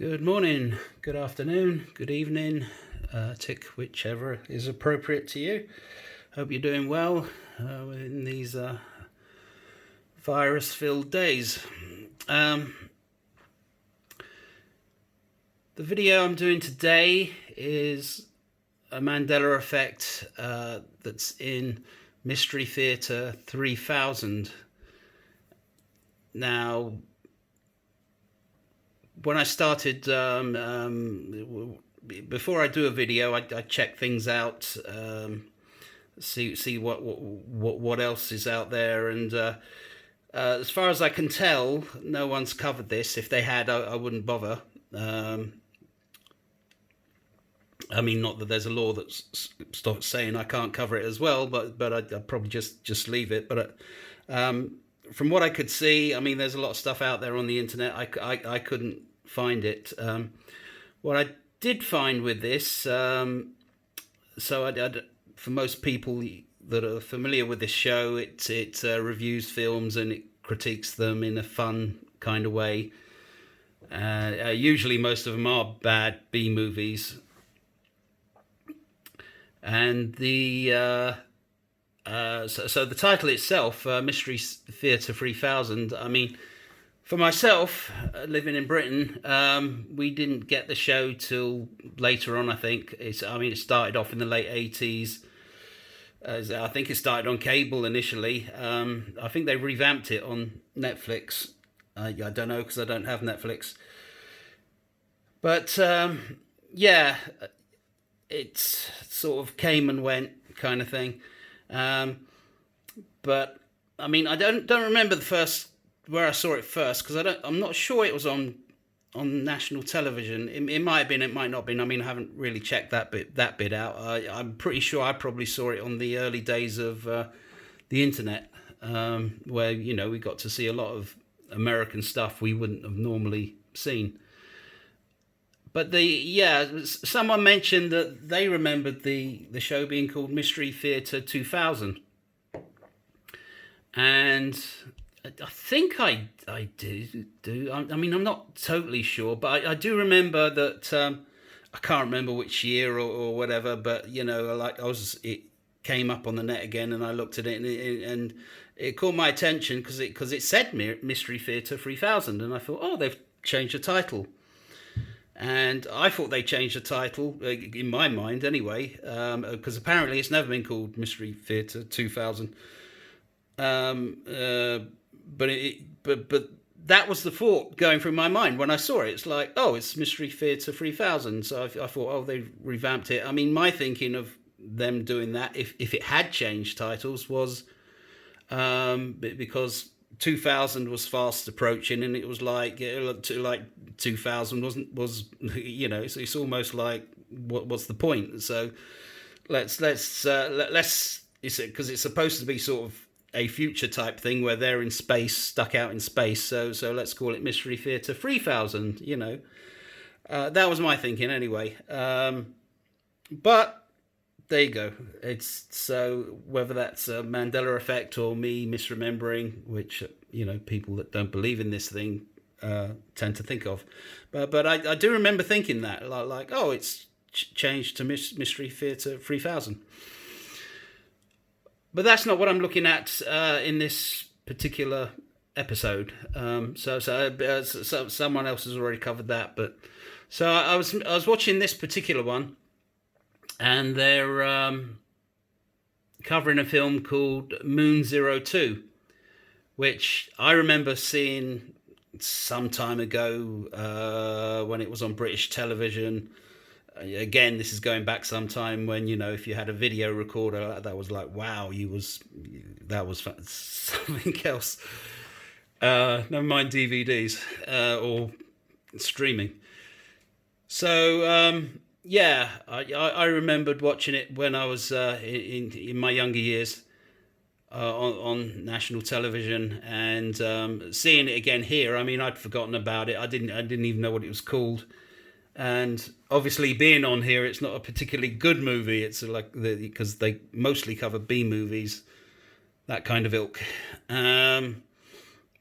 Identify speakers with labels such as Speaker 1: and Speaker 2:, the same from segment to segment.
Speaker 1: Good morning, good afternoon, good evening, tick whichever is appropriate to you. Hope you're doing well in these virus-filled days. The video I'm doing today is a Mandela effect that's in Mystery Theatre 3000. Now, when I started, before I do a video, I check things out, see what else is out there, and as far as I can tell, no one's covered this. If they had, I wouldn't bother. I mean, not that there's a law that's saying I can't cover it as well, but I'd probably just leave it. But from what I could see, I mean, there's a lot of stuff out there on the internet. I couldn't find it. What I did find with this, so for most people that are familiar with this show, it reviews films and it critiques them in a fun kind of way. Usually, most of them are bad B movies, and the so the title itself, Mystery Theatre 3000. I mean, for myself, living in Britain, we didn't get the show till later on. I think it started off in the late 80s. I think it started on cable initially. I think they revamped it on Netflix. I don't know because I don't have Netflix. But yeah, it sort of came and went kind of thing. But I mean, I don't remember the first where I saw it first because I'm not sure it was on national television. It might have been, it might not have been. I mean, I haven't really checked that bit out. I'm pretty sure I probably saw it on the early days of the internet, where we got to see a lot of American stuff we wouldn't have normally seen. But someone mentioned that they remembered the show being called Mystery Theatre 2000, and I think I do. I mean, I'm not totally sure, but I do remember that. I can't remember which year or whatever, but it came up on the net again, and I looked at it, and it caught my attention because it said Mystery Theatre 3000, and I thought, oh, they've changed the title. And I thought they changed the title, in my mind anyway, because apparently it's never been called Mystery Theatre 2000. But that was the thought going through my mind when I saw it. It's like, oh, it's Mystery Theatre 3000. So I thought, oh, they revamped it. I mean, my thinking of them doing that, if it had changed titles, was because 2000 was fast approaching, and it was like 2000 was it's almost like what's the point? So let's because it's supposed to be sort of a future type thing where they're in space, stuck out in space. So let's call it Mystery Theatre 3000. That was my thinking anyway. But there you go. It's so whether that's a Mandela effect or me misremembering, which people that don't believe in this thing tend to think of, but I do remember thinking that like oh, it's changed to Mystery Theatre 3000. But that's not what I'm looking at in this particular episode. So someone else has already covered that. But so I was watching this particular one, and they're covering a film called Moon 02, which I remember seeing some time ago when it was on British television. Again, this is going back some time when, if you had a video recorder, that was like, wow, that was something else. Never mind DVDs or streaming. So, I remembered watching it when I was in my younger years on national television, and seeing it again here. I mean, I'd forgotten about it. I didn't even know what it was called. And obviously, being on here, it's not a particularly good movie. It's like because they mostly cover B movies, that kind of ilk.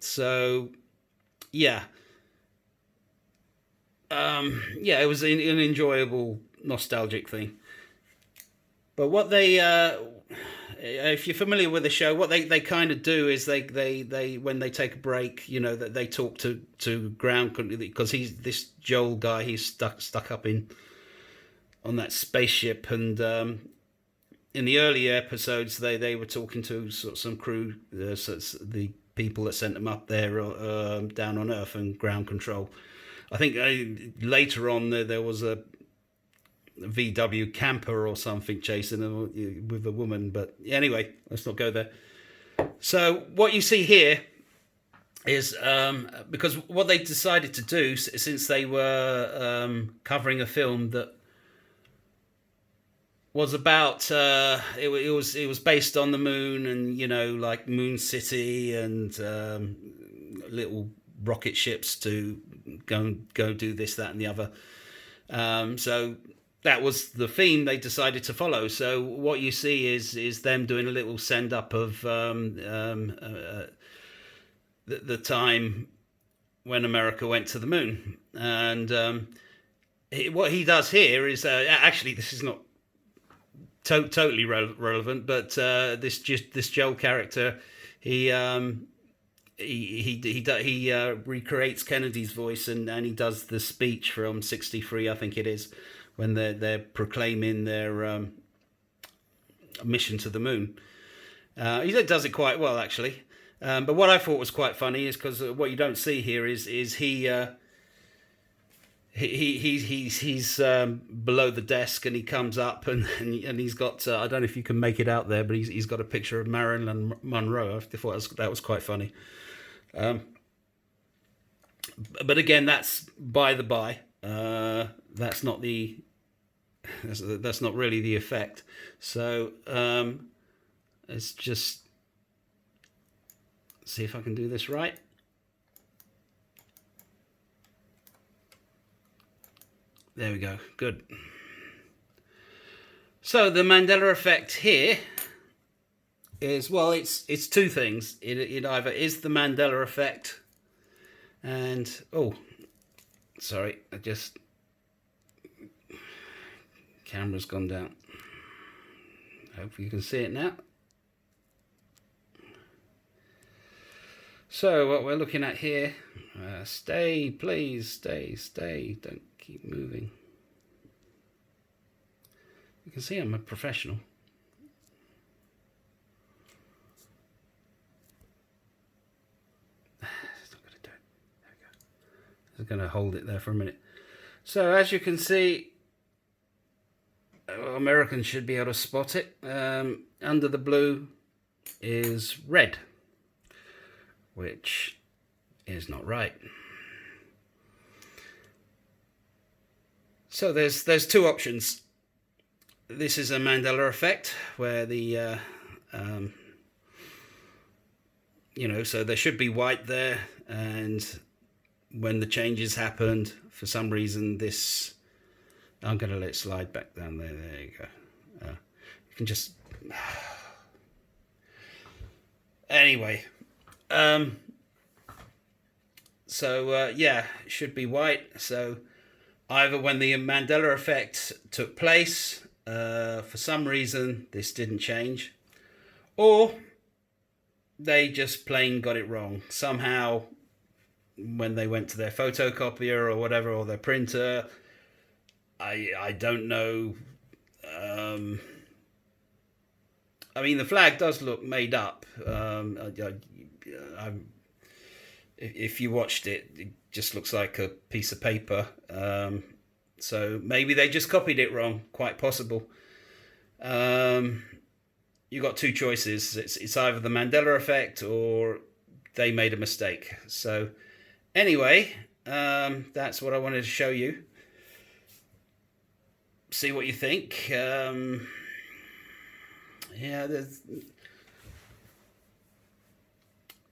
Speaker 1: So, yeah. Yeah, it was an enjoyable, nostalgic thing. But what they, if you're familiar with the show, what they kind of do is they when they take a break, that they talk to ground, because he's this Joel guy. He's stuck up in on that spaceship, and in the earlier episodes, they were talking to sort of some crew, the people that sent them up there, down on Earth and ground control. I think later on there was a VW camper or something chasing them with a woman. But anyway, let's not go there. So what you see here is, because what they decided to do, since they were covering a film that was about, it was based on the moon, and like Moon City, and little rocket ships to go do this, that, and the other. So that was the theme they decided to follow. So what you see is them doing a little send up of the time when America went to the moon. And what he does here is, actually, this is not totally relevant, but this Joel character, he recreates Kennedy's voice, and he does the speech from '63, I think it is, when they're proclaiming their mission to the moon. He does it quite well, actually. But what I thought was quite funny is, because what you don't see here is he's below the desk, and he comes up, and he's got, I don't know if you can make it out there, but he's got a picture of Marilyn Monroe. I thought that was quite funny. But again, that's by the by. That's not really the effect. So let's just see if I can do this right. There we go. Good. So the Mandela effect here is, well, it's two things. It either is the Mandela effect, and sorry, camera's gone down. Hopefully you can see it now. So what we're looking at here, stay, please, stay, don't keep moving. You can see I'm a professional. It's not going to do it. There we go. I'm going to hold it there for a minute. So as you can see, Americans should be able to spot it. Under the blue is red, which is not right. So there's two options. This is a Mandela effect, where the so there should be white there, and when the changes happened, for some reason this, I'm going to let it slide back down there. There you go. You can just anyway. It should be white. So either when the Mandela effect took place, for some reason this didn't change, or they just plain got it wrong. Somehow, when they went to their photocopier or whatever, or their printer, I don't know. I mean, the flag does look made up. If you watched it, it just looks like a piece of paper. So maybe they just copied it wrong. Quite possible. You got two choices. It's either the Mandela effect, or they made a mistake. So anyway, that's what I wanted to show you. See what you think. There's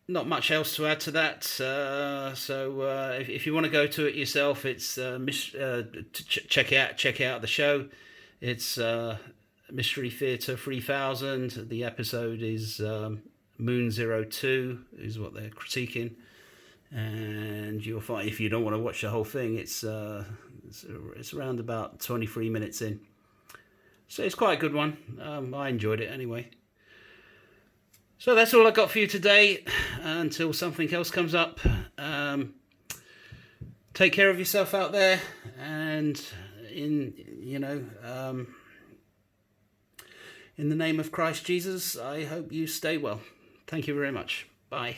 Speaker 1: not much else to add to that. If you want to go to it yourself, it's check out the show. It's Mystery Theatre 3000. The episode is Moon 02 is what they're critiquing, and you'll find, if you don't want to watch the whole thing, it's around about 23 minutes in. So it's quite a good one. I enjoyed it anyway. So that's all I got for you today, until something else comes up. Take care of yourself out there, and in the name of Christ Jesus, I hope you stay well. Thank you very much. Bye.